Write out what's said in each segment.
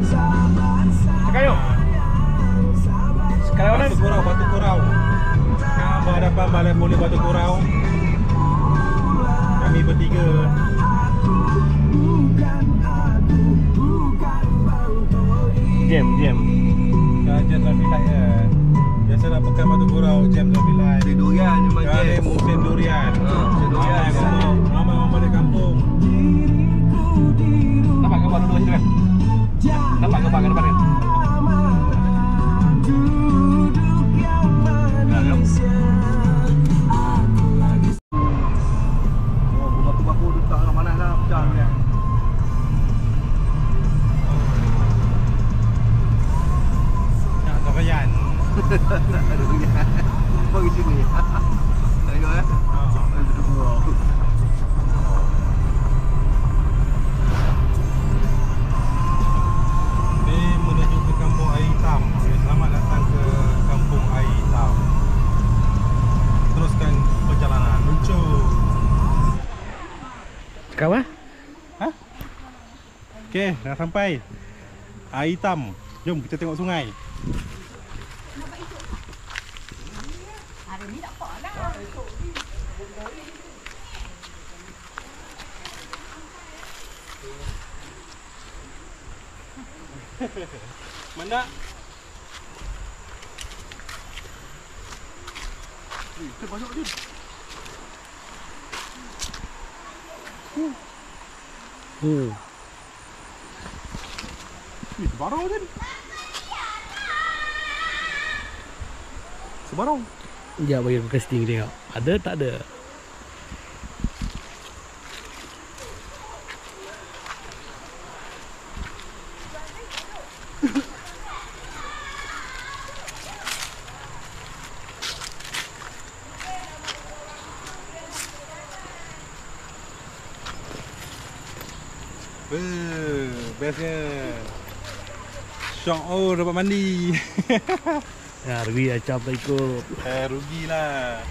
Cakap yuk. Sekarang mana? Batu Kurau. Berhadapan Balai Poli Batu Kurau. Kami bertiga. Jam. Jam traffic light ya. Biasa nak pekan Batu Kurau, jam traffic light. Musim durian memang Sekarang ni musim durian. musim durian. Ramai orang balik kampung. Nampak gambar dulu situ kan? Nampak gambar kat depan kan? Bunga tembakau dekat dengan mana lah pecah ni. Nak durian. Durian. Bagi sini. Tengok eh. Duduk bawah. Ni menuju ke kampung Air Hitam. Selamat datang ke kampung Air Hitam. Teruskan perjalanan. Luncur. Cakap apa? Okey, dah sampai Air Hitam. Jom kita tengok sungai. Hari ni tak apa dah. Mana? Kita banyak je. Sebarang je. Sebarang. Sekejap bagi aku casting tengok. Ada tak ada? Bestnya. Syok dapat mandi. Ya, rugi acap tak ikut. Rugilah.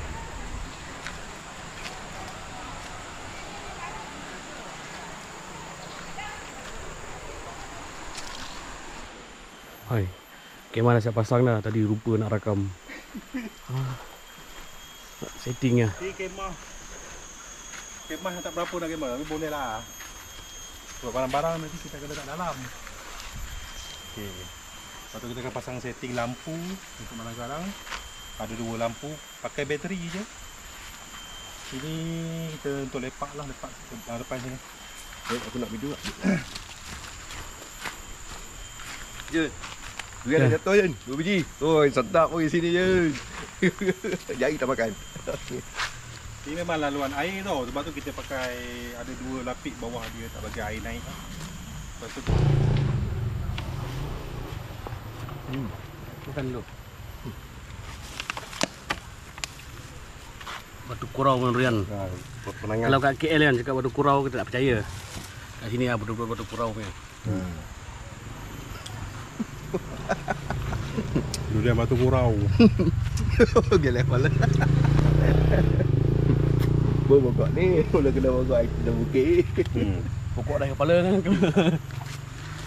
Hai. Kamera dah siap pasang dah. Tadi lupa nak rakam. Nak setting lah. Ni kemah. Kemah tak berapa dah kemah, tapi boleh lah. Sebab barang-barang nanti kita kena letak dalam. Okey. Lepas tu kita akan pasang setting lampu untuk malam sekarang. Ada 2 lampu, pakai bateri je. Sini kita untuk lepak lah, lepak depan sini. Aku nak video tak? Je. Durian dah jatuh je. 2 biji. Oh, sedap pun di sini je. Jari tak makan. Ini memang laluan air tau. Sebab tu kita pakai ada 2 lapik bawah dia tak bagi air naik. Lepas tu Makan dulu. Batu Kurau dengan durian. penangan. Kalau kat KL kan cakap batu kurau kita tak percaya. Kat sini lah betul-betul batu kurau punya. Durian Batu Kurau. Gelap kepala. Pokok ni mula kena pokok air kena bukit. Pokok dah kepala kan.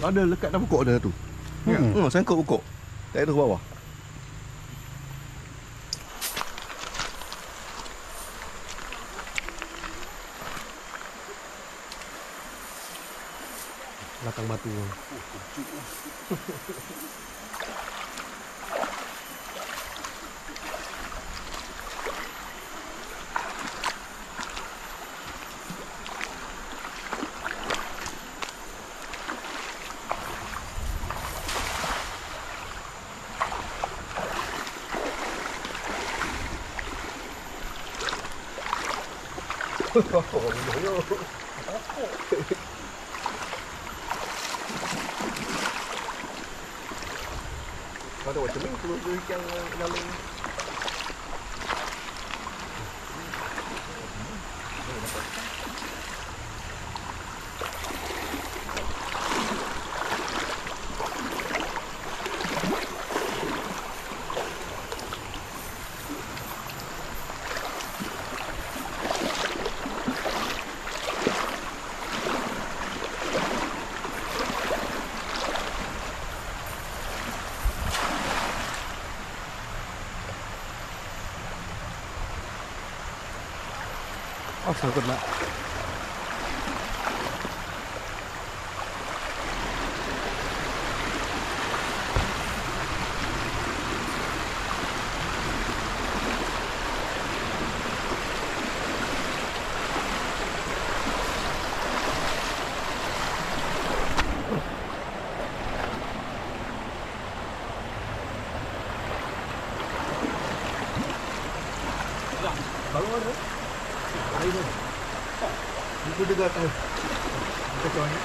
Ada lekat dalam pokok dah tu. Sangkut pokok. Tak ada ke bawah. Belakang batu. Ada macam ni perlu yang dalam. sangkut lah. Baru ada. Ada itu. Itu dekat tu. Kita coba ni.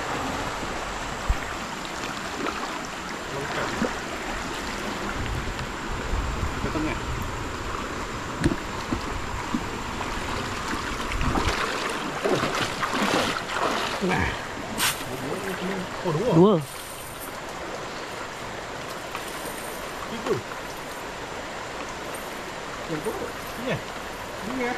Ke tengah. Oh, dua. Dua. Itu. Yang tu. Ni. Ni ya.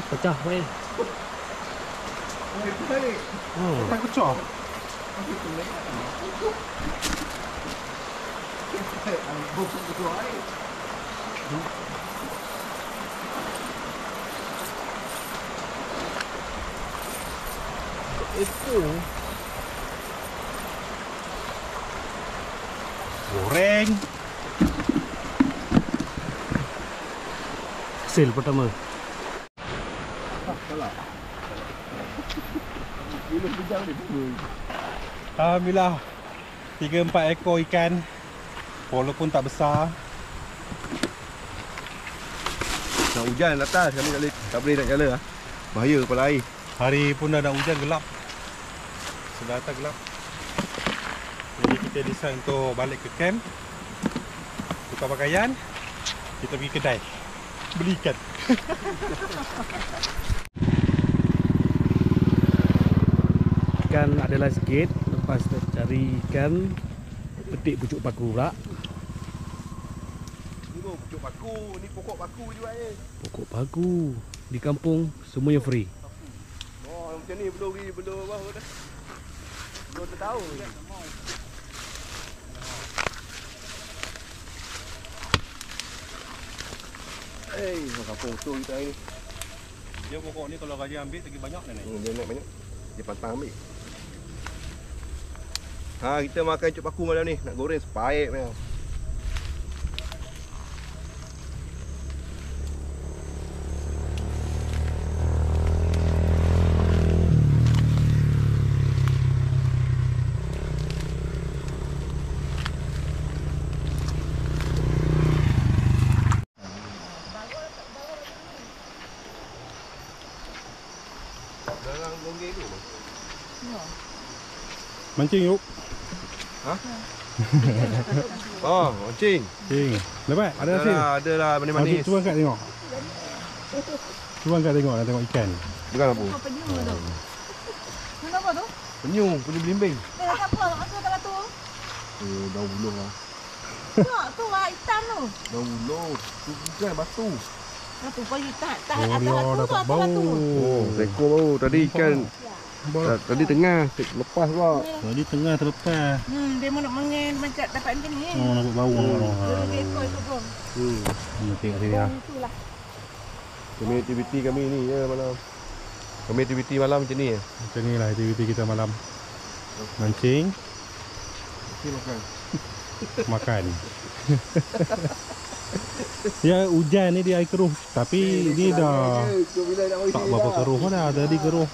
Pecah weh. Itu tadi. Oh. Tak kecok. Itu. Goreng. Hasil pertama. Alhamdulillah 3-4 ekor ikan. Walaupun tak besar. Nak hujan atas kami tak boleh nak jala. Bahaya kepala air. Hari pun dah nak hujan, gelap. Sudah atas gelap. Jadi kita decide untuk balik ke camp, tukar pakaian, kita pergi kedai beli ikan. Ikan adalah sikit. Lepas tu cari ikan, petik pucuk paku pula. Tunggu pucuk paku, ni pokok paku juga ni. Pokok paku di kampung semuanya free. Oh, macam ni belum apa dah. Belum tahu. Kampung tu kita hari ni. Dia pokok ni kalau raja ambil lagi banyak ni. Dia naik banyak. Dia pantang ambil. Ha, kita makan cuk paku malam ni. Nak goreng sepaik memang. Dalam longgeng tu. Mancing yuk. Oh, mancing. Mancing. Dapat? Ada hasil? Ada lah manis-manis. Cuba angkat tengok. Cuba angkat tengok, nak tengok ikan. Bukan apa? Penyu tu. Kenapa tu? Penyu belimbing. Tak apa, aku tak tu. Daun ulung lah. Tu lah hitam tu. Daun ulung. Tu bukan batu. Batu pagi tak Oh, atas dia batu tu dapat atas bau. batu. Oh, ekor baru. Tadi ikan. Tadi tengah. Lepas pula. Tadi tengah terlepas. Dia mau nak mengen macam dapat macam ni. Oh, nampak bau. Dia ekor bom. Tengok sini lah. Itulah. Kami aktiviti kami ni je malam. Kami aktiviti malam macam ni. Macam ni lah aktiviti kita malam. Mancing, Mesti makan. makan. Ya hujan ni dia air keruh. Tapi ni dah tak berapa keruh dah. Tadi keruh.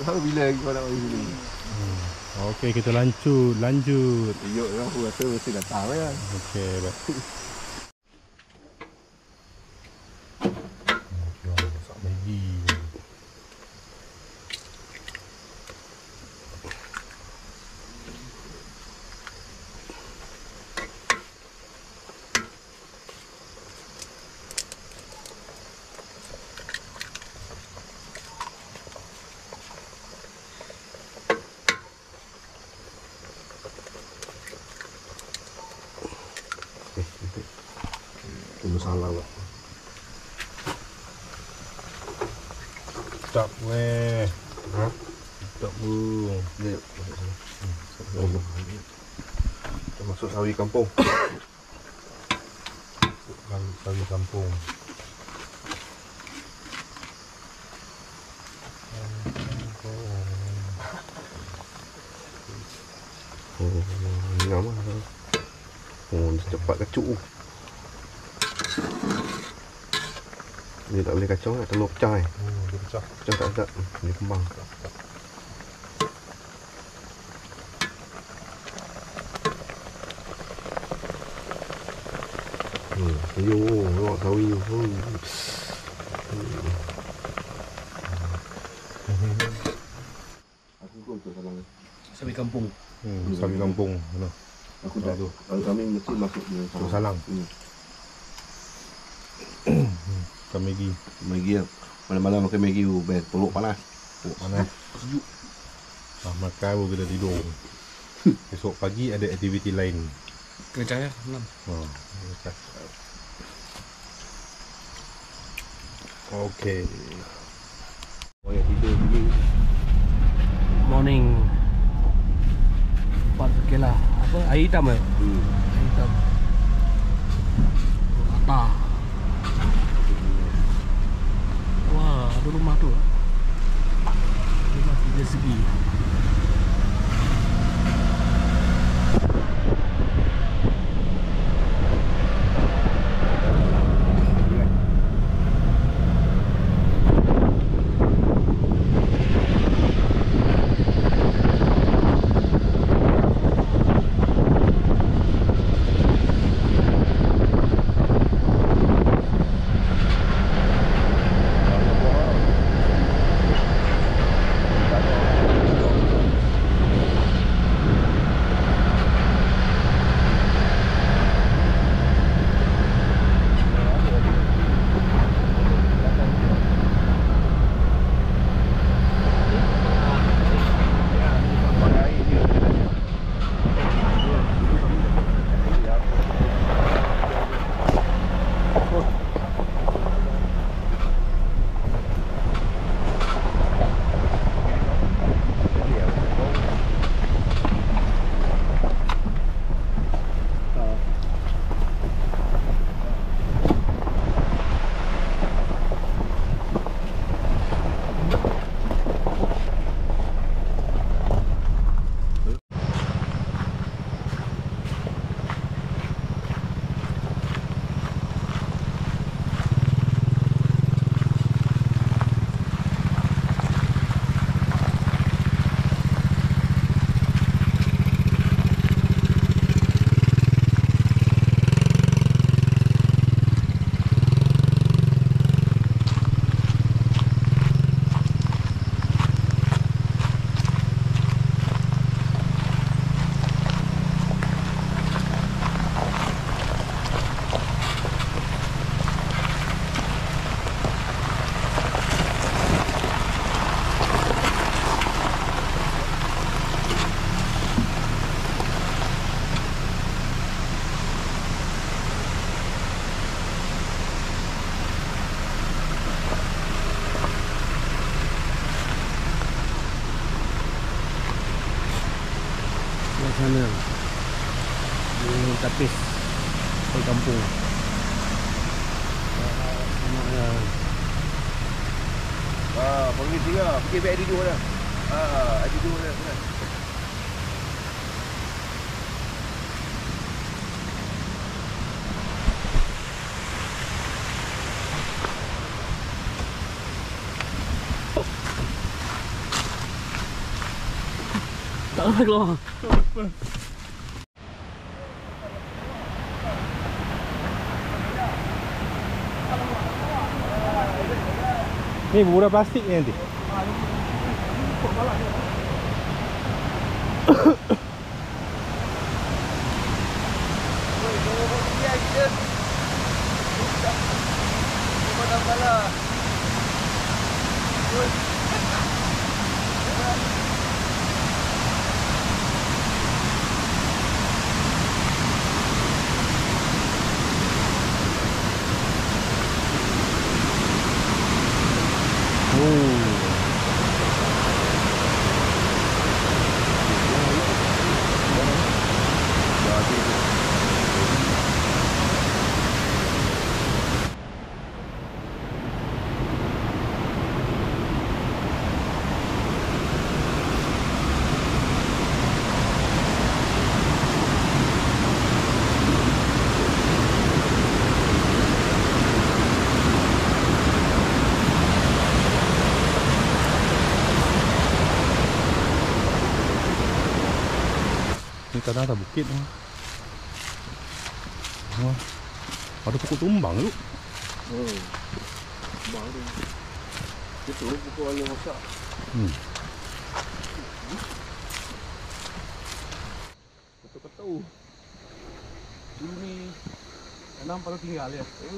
Tahu bila kau nak pergi sini. Okey, kita lanjut. Yuk, aku rasa mesti datang kan. Okey, baik. Masak Maggi. Tunggu salah lah. Sedap weh. Ha? Sedap bro. Ni. Kita masuk sawi kampung. Sawi kampung. Oh, ni nama. Oh, ni cepat kacuk. Ni tak boleh kacau, nak telur pecah eh. Dia pecah. Pecah tak. Ni kembang. Yo, awak sawi yo. Aku pun tu salang. Sawi kampung. Sawi kampung. Mana? Aku tak tu. Kalau kami mesti masuk ni Salang. Makan Maggi. Maggi lah. Malam-malam makan Maggi tu best. Peluk panas. Peluk panas. Sejuk. Makan baru kita tidur. Esok pagi ada aktiviti lain. Kena cahaya 6. Okey. Orang yang tidur pergi. Morning. Empat lah. Apa? Air hitam ke? Air hitam. Rata. Wah, ada rumah tu. Rumah 3 segi. Sana di tapis di kampung. Pergi tiga. Pergi baik di dua dah. Ada dua dah. Tak boleh keluar. Ni budak plastik ni nanti. dah bukit. Wah. Ada pokok tumbang tu. Bang tu. Itu pokok yang masak. Betul-betul. Dulu ni tanam pada tinggal ya. Dah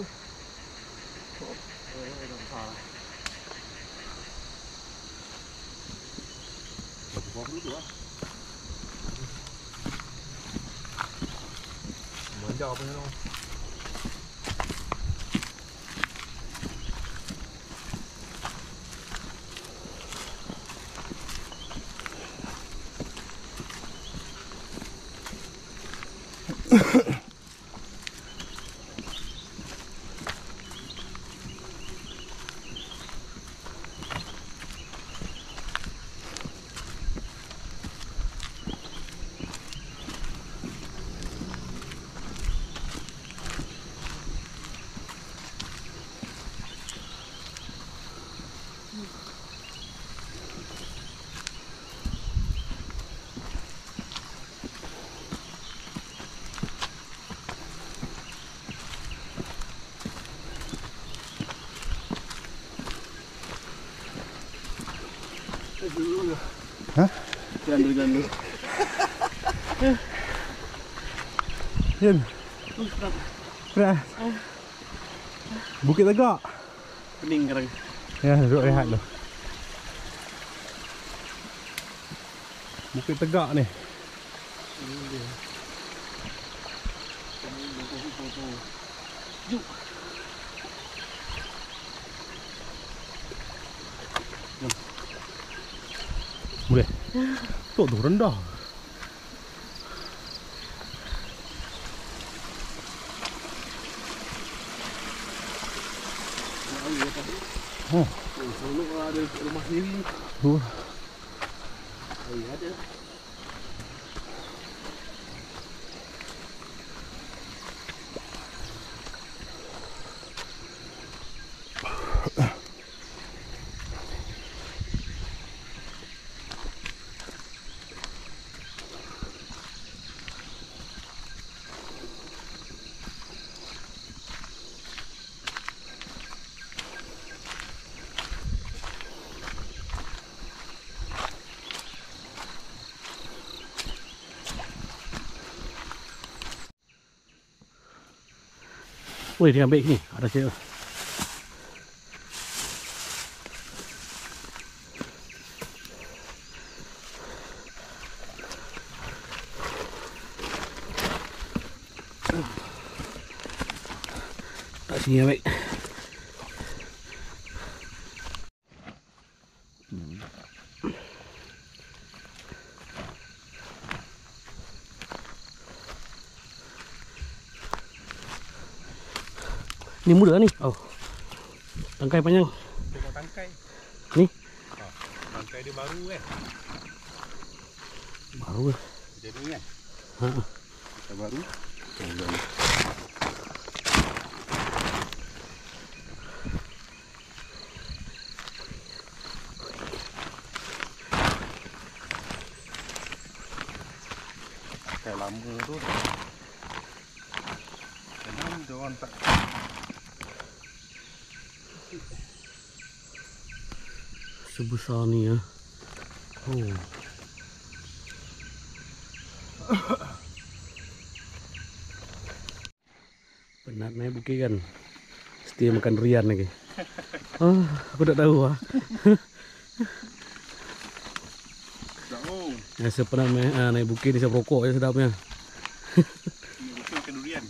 besar. Buah dulu tu lah. Manja apa ni tu? Hah? Jangan. Jen. Keras. Bukit Tegak. Pening sekarang. Ya, duduk rehat dulu. Bukit Tegak ni. Boleh. Tok tu rendah. Oh. Selalu ada rumah sendiri. Ada. Woi, dia ambil ni. Ada cik. Tak sini ambil. Ni muda ni. Oh. Tangkai panjang. Tengok tangkai. Ni. Tangkai dia baru kan. Baru ke? Jadi kan. Ha. Tangkai baru. Tangkai lama tu. Kenapa dia orang tak sebesar ni ya. Oh. Penat naik bukit kan. Mesti makan durian lagi. Oh, aku tak tahu ah. tahu. Biasa penat naik bukit ni saya rokok je sedapnya. Ni bukit makan durian.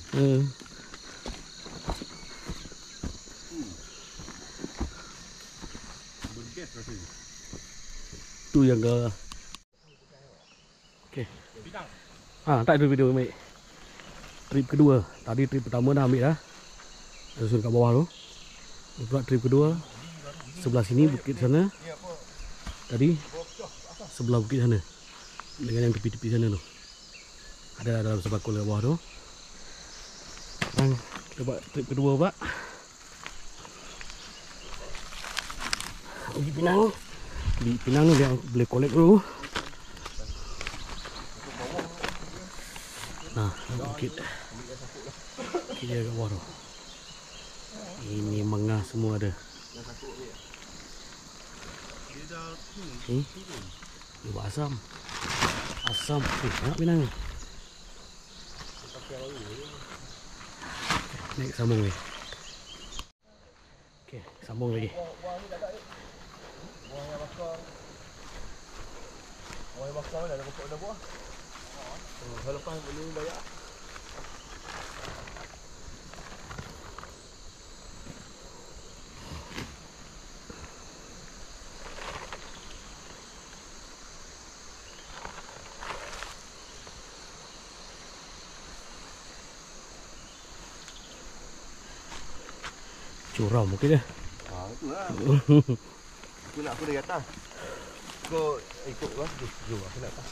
Bergas rasanya. Tu yang ke. Okey. Bidang. Tak ada video ambil. Trip kedua. Tadi trip pertama dah ambil dah. Susun kat bawah tu. Ini pula trip kedua. Sebelah sini bukit sana. Tadi sebelah bukit sana. Dengan yang tepi-tepi sana tu. Ada dalam sebakul kat bawah tu. Sekarang kita buat trip kedua pula. Pergi Pinang. Di Pinang ni dia boleh collect dulu. Nah, bukit. Bukit dia kat bawah tu. Ini mangga semua ada. Ni. Ni buat asam. Asam. Nak pinang ni. Naik sambung ni. Okey, sambung lagi. Orang bakar dah pokok dah buah. Kalau lepas boleh bayar. Curam mungkin dia. Itulah. Aku nak aku dari atas. Kau ikut lah. Jom aku nak atas.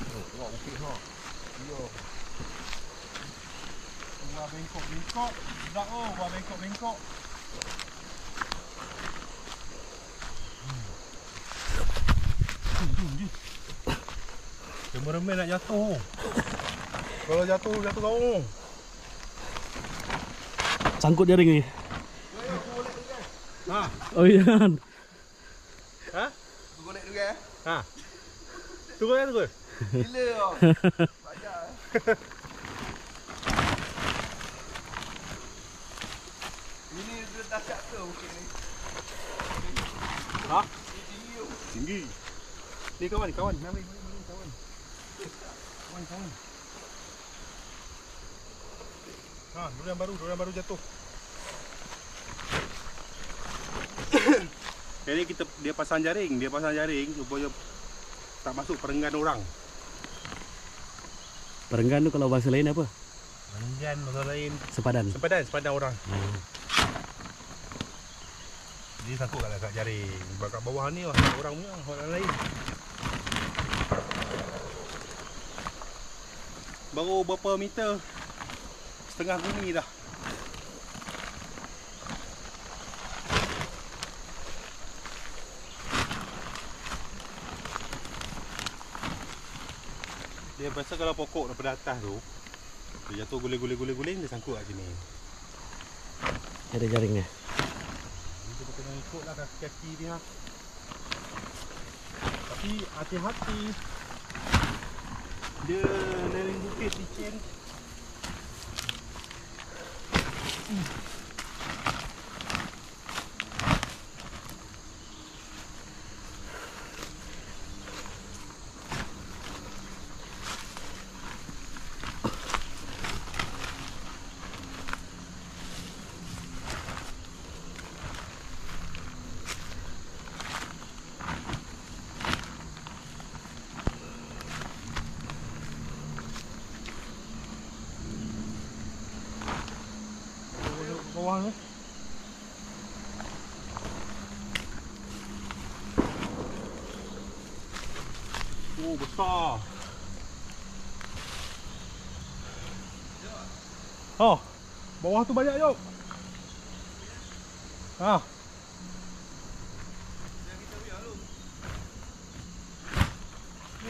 Tengok bukit ha. Yo. Buah bengkok-bengkok. Sedap oh, buah bengkok-bengkok. Remeh-remeh nak jatuh. Kalau jatuh kau. Sangkut jaring ni. Ha. Oh iya. Ha? Tu kau naik dulu kan? Ha. Turun. Gila kau. Banyak Ini dia dahsyat ke bukit ni? Ha? Tinggi tu. Tinggi. Ni kawan. Mari kawan. Kawan. Ha, durian baru jatuh. Jadi dia pasang jaring supaya tak masuk perenggan orang. Perenggan tu kalau bahasa lain apa? Perenggan bahasa lain Sepadan. orang. Dia sangkut kat jaring. Kat bawah ni orang punya, orang lain. Baru berapa meter? Setengah bumi dah. Dia biasa kalau pokok daripada atas tu, dia jatuh guling, dia sangkut kat sini. Ada jaringnya. Kita kena ikutlah kaki-kaki dia. Tapi hati-hati. Dia lereng bukit licin. Bawah ni. Oh, besar. Oh, bawah tu banyak jom. Ha.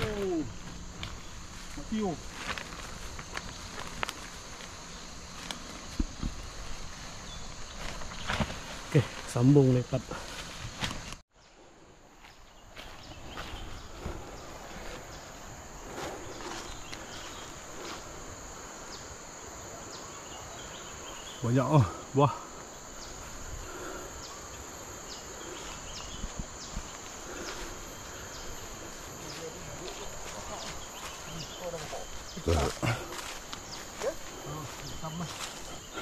Oh. Mati oh. Okey, sambung lepat. Banyak oh, buah.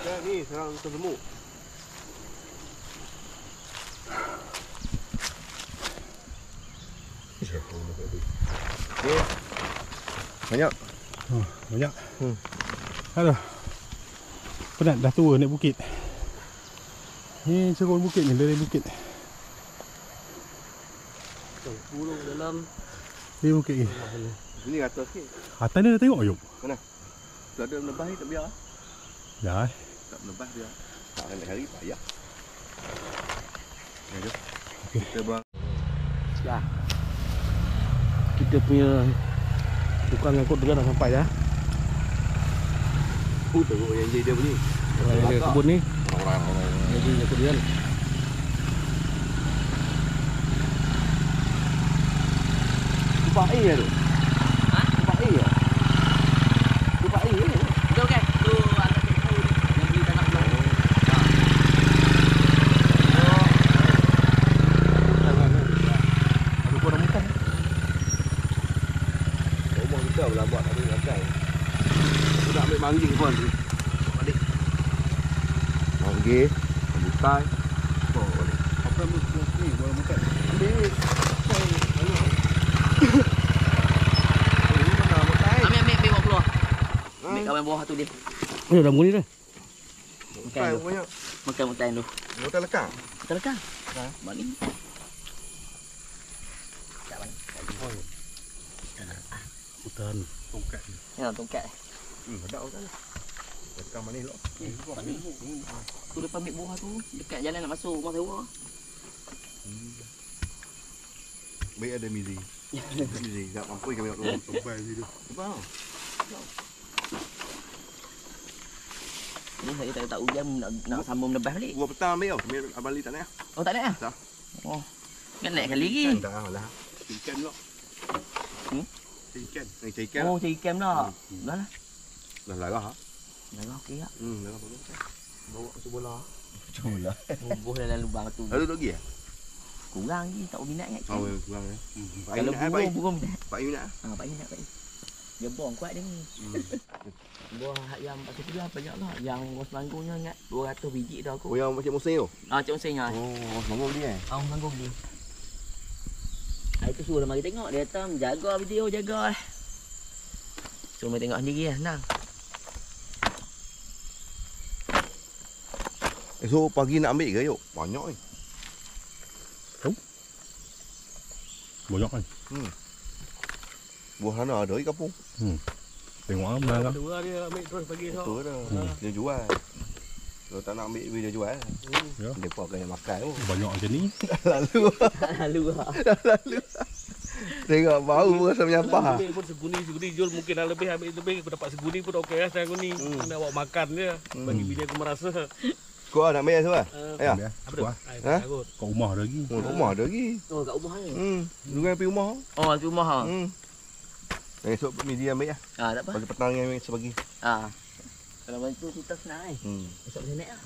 Ya ni serang terlemuk. Banyak. Oh, banyak. Aduh. Penat dah tua naik bukit. Ni cerun bukit ni, lereng bukit. Burung dalam Ni bukit ni. Ini atas sikit. Atas ni dah tengok Ayub. Mana? Tak ada menebah ni tak biar. Dah eh. Tak menebah biar. Tak nak hari payah. Ya jom. Okey. Kita buang. dah. Kita punya tukang angkut juga dah sampai dah. Teruk yang dia bunyi. Orang yang ada kebun ni. Orang-orang. Jadi kemudian Tumpah air tu. Ha? Tumpah air ya? Tumpah air ni. Betul kan? Tu atas tempat yang di tanah belah. Ada pun orang makan. Rumah kita berlambat ada makan. Aku nak ambil mangging pun tu. Balik. Mangging, bukai. Oh, balik. Apa yang ni boleh makan? Ambil. Ambil bawa keluar. Ambil kawan bawah tu dia. dah muni dah. Makan tu. Banyak. Makan tu. Hotel lekang. Kita lekang. Balik. Hutan. Tongkat ni. Ya, tongkat. Ada hotel. Lekang mana elok? Tu depan ambil bawah tu. Dekat jalan nak masuk rumah sewa. Baik ada Mizi. Mizi, tak mampu kami nak turun. Sampai situ. Apa? Ni saya tak hujan nak sambung menebas balik. Gua petang ambil tau. Kami abang Ali tak naik. Oh tak naik ah? Tak. Oh. Kan naik kali lagi. Tak lah. Ikan pula. Ikan. Ni cari ikan. Oh, cari ikan dah. Dah lah. Dah larah ha. Dah okey ah. Larah bagus. Bawa masuk bola. Bola. Bubuh dalam lubang tu. Lalu lagi ya? Kurang je tak berminat kan. Oh, kurang ya. Kalau burung minat. Pak minat. Ah, Pak minat Pak. Dia buang kuat dia ni. Buah yang pasal tu lah banyak lah. Yang Os Manggungnya ingat 200 biji dah aku. Oh, yang macam musim tu? Ah, Cik Hussein ah. Oh, Manggung dia Ah, Os Manggung ni. Itu suruh mari tengok. Dia kata jaga video, jaga lah. Suruh mari tengok sendiri lah, senang. So pagi nak ambil ke yuk? Banyak ni. Banyak kan? Buah sana ada di kampung. Tengok ah mana kan. Dua dia ambil terus pagi esok. Betul dah. Dia jual. Kalau tak nak ambil duit dia jual. Ya. Dia pun akan makan tu. Banyak macam ni. Lalu. Lalu lah. Lalu. Tengok bau pun rasa menyampah. Ambil pun seguni jual mungkin dah lebih ambil lebih aku dapat seguni pun okey lah saya ni. Nak bawa makan je. Bagi bini aku merasa. Kau nak ambil semua? Ya. Apa tu? Ha? Kat rumah ada lagi. Rumah ada lagi. Oh, kat rumah ni. Dulu kan pergi rumah. Oh, kat rumah ha. Esok media ambil lah. Ah, tak apa. Pagi petang yang ambil sebagi. Ah. Kalau bantu kita senang eh. Esok boleh naik ah.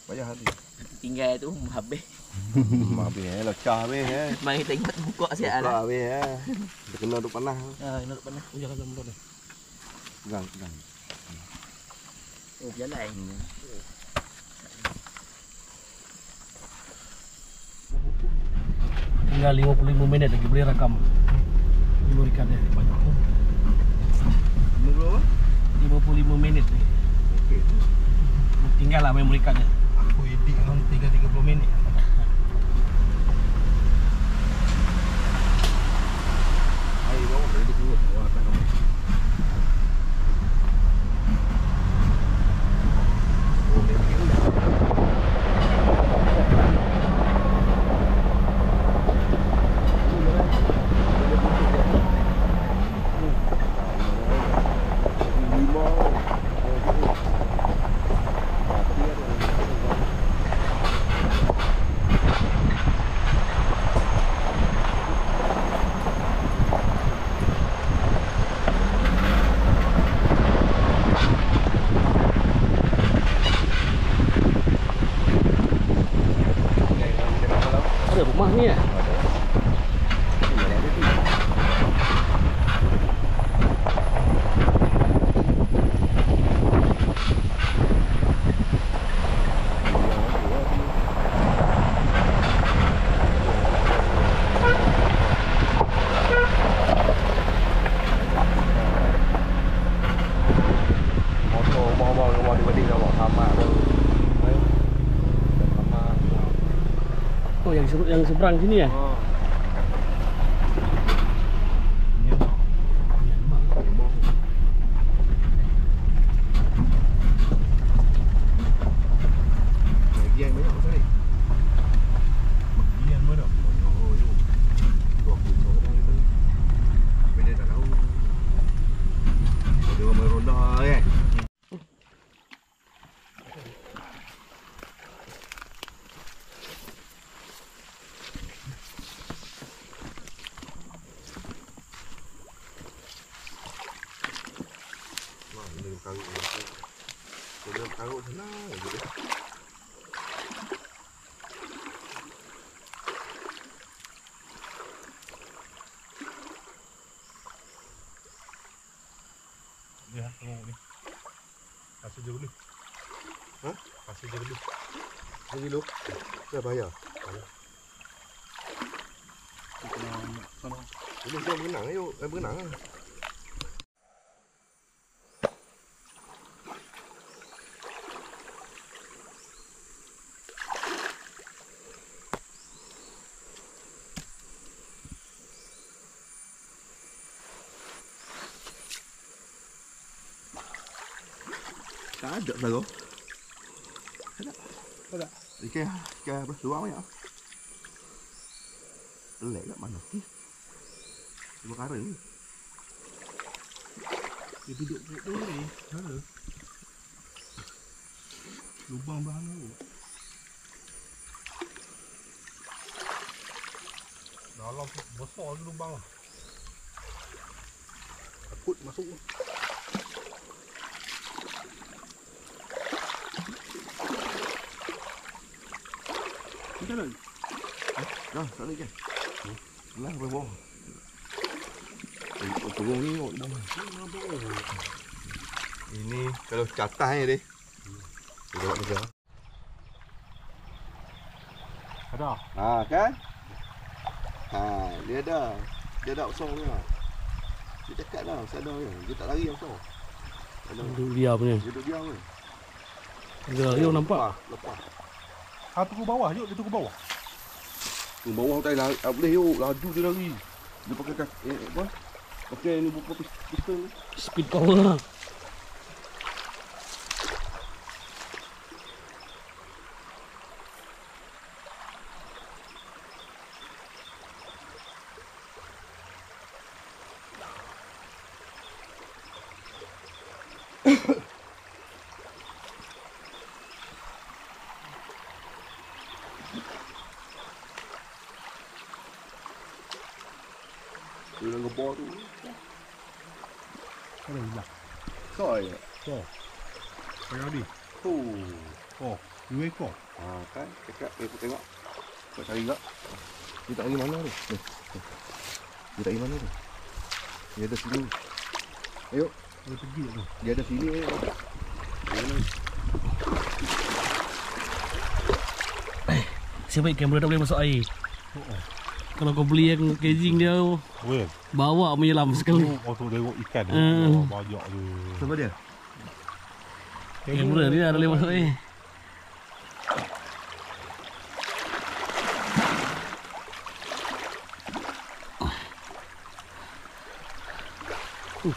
Bayar hati. Tinggal tu habis. Habis lecah habis Mari tengok buka siap Lecah lah. habis Dia kena duk panas. Ah, nak panas. Jangan dalam motor ni. Pegang. Oh, jalan. Tinggal 55 minit lagi boleh rakam. Dulu ikan dia banyak tu. 55 minit lagi. Okey. Tinggal lah main ikan dia. Aku edit kan 30 minit. Air bawah boleh keluar. Bawah atas kamu. Oh, dia pergi rendah. Ada rumah ni eh. Rumah dibanding dengan sama tu. Oh yang seberang sini eh. Bagian banyak pasal ni. Bagian mana? Dua puluh orang itu. Tapi dia tak tahu. Ada orang main ronda kan. Taruh senang je dia. Ya, tengok ni. Kasih je dulu. Ha? Kasih je dulu. Ini dulu. Dah bayar. Kita nak sana. Ini dia berenang yuk. Berenang lah. Tak ada pelago. Tak ada. Ikan bersuang banyak. Lek kat mana ni? Dua kara ni. Dia duduk tu ni. Mana? Lubang bahan tu. Dalam tu besar tu lubang. Takut masuk. Macam mana? Dah, tak ada ikan. Lah, bawah. Turun ni tengok bawah. Ini kalau catas ni dia. Dia buat kerja. Ada. Ha kan? Ha, dia ada. Dia ada osong ni lah. Dia dekat dah, sadar dia. Dia tak lari osong. Duduk diam ni. Dia duduk diam ni. Yo nampak. Lepas. Ha, tunggu bawah. Yuk, dia tunggu bawah. Di bawah tak lari, tak boleh yuk. Laju dia lari. Dia pakai apa? Pakai ni buka pistol ni. Speed power. Dia dalam gebor tu. Ada hilang. Soi. So. Sayang ni. Oh, 2 ekor. Ha kan? Dekat aku tengok. Kau cari tak? Dia tak pergi mana tu? Ni. Dia tak pergi mana tu? Dia ada sini. Ayo. Dia pergi tu. Dia ada sini. Siapa kamera tak boleh masuk air. Kalau kau beli yang casing dia Weh. bawa menyelam sekali. Oh, tu tengok ikan tu. Hmm. Banyak tu. Siapa dia? Kamera ni dah boleh masuk air.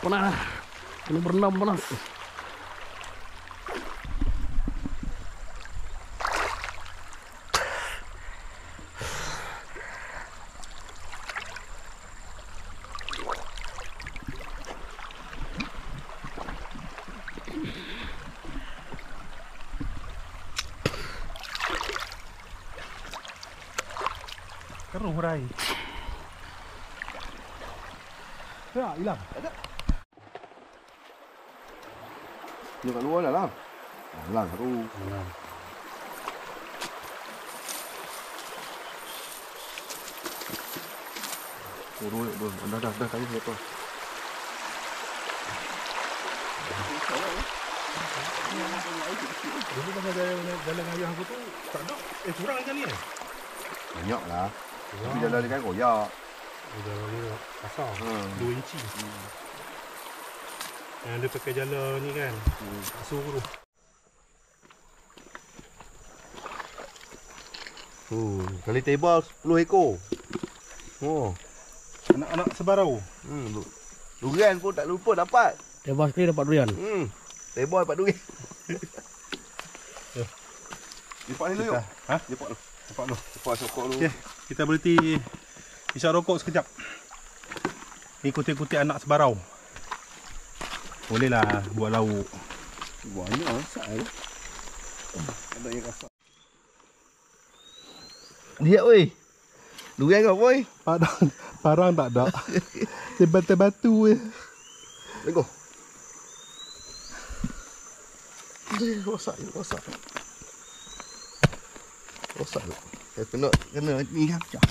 Panas. Kena berenam panas. Keruh rai. Tak, hilang. Dia kat luar dah lah. Lang satu. Oh, dua. Dah kali satu. Dulu masa jalan ayah aku tu tak ada. Kurang ikan ni eh? Banyak lah. Tapi jalan dia kan koyak. Jalan dia kasar. 2 inci. Yang dia pakai jalan ni kan. Suruh. Kali tebal 10 ekor. Oh. Anak-anak sebarau. Durian pun tak lupa dapat. Tebas sekali dapat durian. Tebal dapat durian. Lipat ni dulu yuk. Ha? Lipat dulu. Nampak lu. Lipat sokok dulu. Okey, kita berhenti isap rokok sekejap. Ikuti-ikuti anak sebarau. Bolehlah buat lauk. Banyak masak eh. Ada yang kasar. Dia weh. Durian kau boy. Parang tak ada. Batu-batu eh. Let's go. Rosak je, rosak. Rosak tu. Kena ni kan pecah.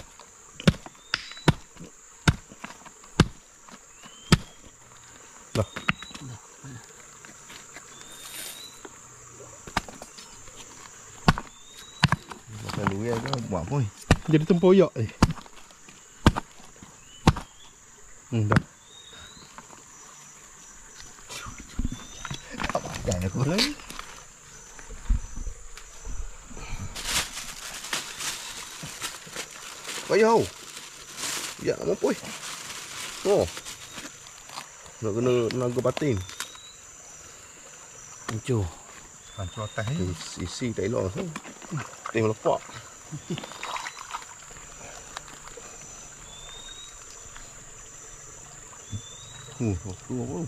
Dah. Makan durian tu buat apa ni? Jadi tempoyak ni. Dah. Tak pakai aku. Lagi. Payah. Ya, mampu. Oh. Nak kena naga batin. Hancur. Hancur atas ni. Isi tak elok tu. Tim lepak. Tu apa?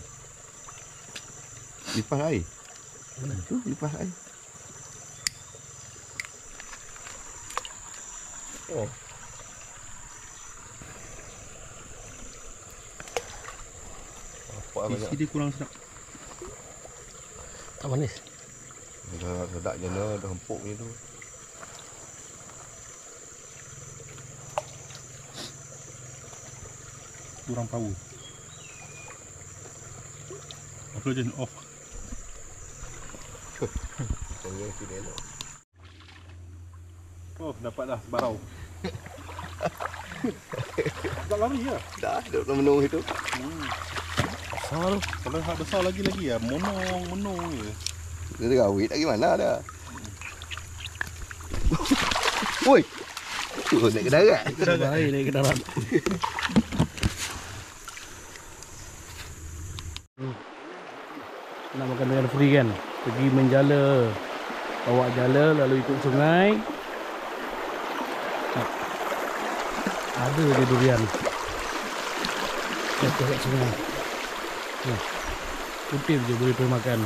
Lipas air. Tu lipas air. Oh. Apa Isi dia kurang sedap. Tak manis. dah sedap je dah empuk je tu. Kurang power. Oxygen off. Saya kira elok. Oh, dapat dah barau. Tak lari ya? Dah menung itu. Besar tu. Kalau hak besar lagi ya, menung je. Dia terawit lagi mana dah. Woi. Tu naik ke darat. Baik naik ke darat. Nak makan dengan free kan? Pergi menjala, bawa jala lalu ikut sungai. Ada je durian. Jatuh kat sungai. Kutip je boleh pergi makan.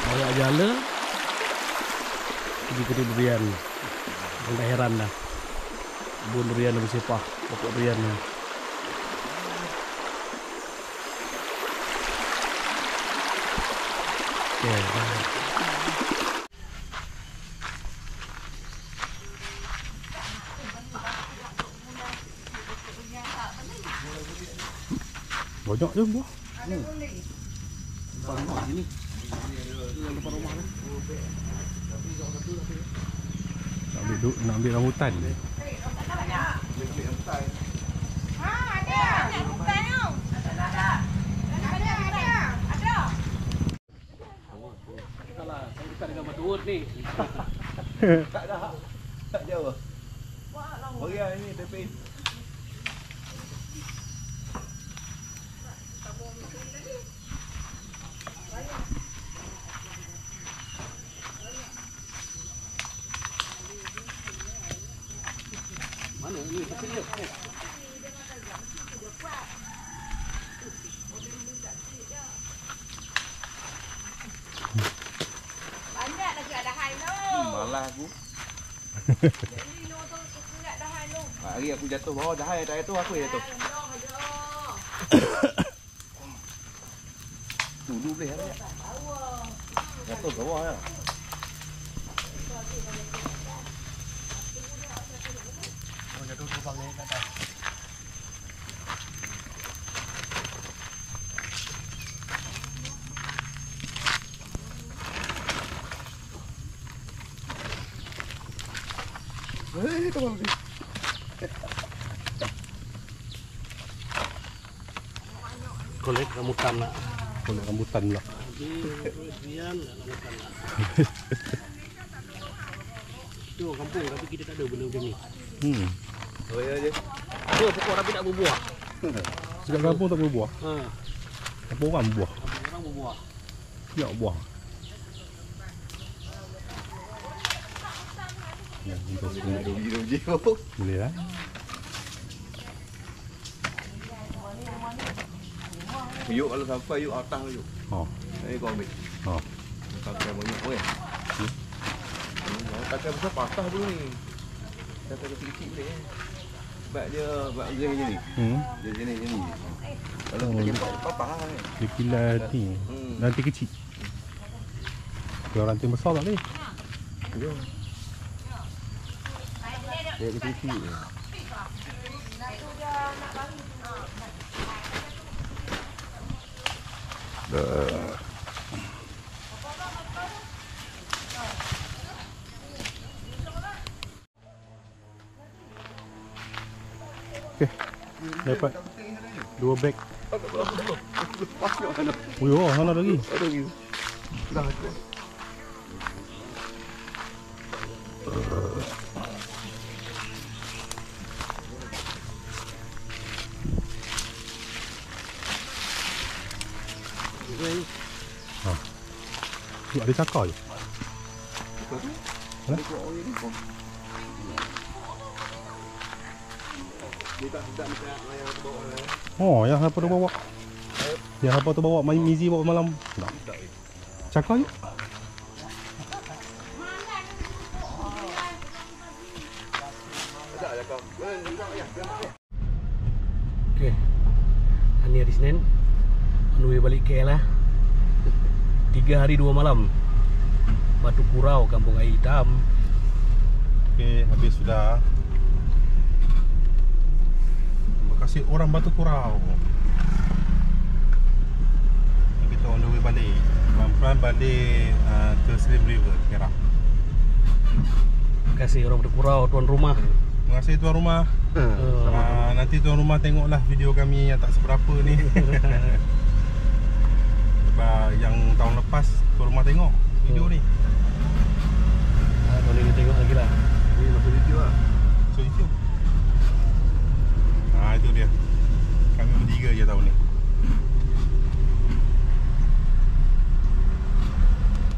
Bawa jala, pergi kutip durian. Tak heran dah. Kebun durian dah bersepah. Pokok durian ni. Okay. Banyak je buah. Depan rumah sini. Depan rumah ni. Nak ambil rambutan. Salah, saya dekat dengan batu urut ni. Tak jauh. Bagi ni tepi. Mana ni? Kecil dia. Banyak lagi ada hai no. Malah aku. Jadi no tu enggak ada hai no. Hari aku jatuh bawah dah hai tu aku jatuh. Dulu boleh ada. Jatuh bawah ya. Oh, jatuh lubang ni kat atas. Tu apa? Kolek rambutan nak. Kolek rambutan pula. Durian rambutan nak. Tu kampung tapi kita tak ada benda macam ni. Oh ya je. Tu pokok tapi tak berbuah. Sekat kampung tak berbuah. Ha. Kampung orang buah. Orang berbuah. Ya buah. Ya, untuk semua Rugi. boleh lah. Yuk kalau sampai yuk atas yuk. Ha. Ni kau ambil. Ha. Pakai banyak pun ya. Pakai besar patah dulu ni. Pakai kecil-kecil boleh eh. Sebab dia buat geng je ni. Dia jenis je ni. Kalau kita patah lah ni. Dia kilat ni. Nanti kecil. Yang ranting besar tak ni? Ya. Dia kecil je. Okay. Dapat 2 beg. Oh ya, sana lagi. Ada lagi. Dah. Ada cakar je. Oh, yang apa tu bawa? Yang apa tu bawa? Mizi bawa malam. Tak. Cakar je. Okay. Hari hari Senin. On the way balik KL lah. 3 hari 2 malam. Batu Kurau, Kampung Air Hitam. Okay, habis sudah. Terima kasih orang Batu Kurau. Kita on the way balik. Pelan-pelan balik ke Slim River, Perak. Terima kasih orang Batu Kurau, tuan rumah. Terima kasih tuan rumah. Nanti tuan rumah tengoklah video kami yang tak seberapa ni. Sebab yang tahun lepas tuan rumah tengok video ni. Boleh tengok lagi lah. Ni masuk video lah. So YouTube. Itu dia. Kami bertiga je tahun ni.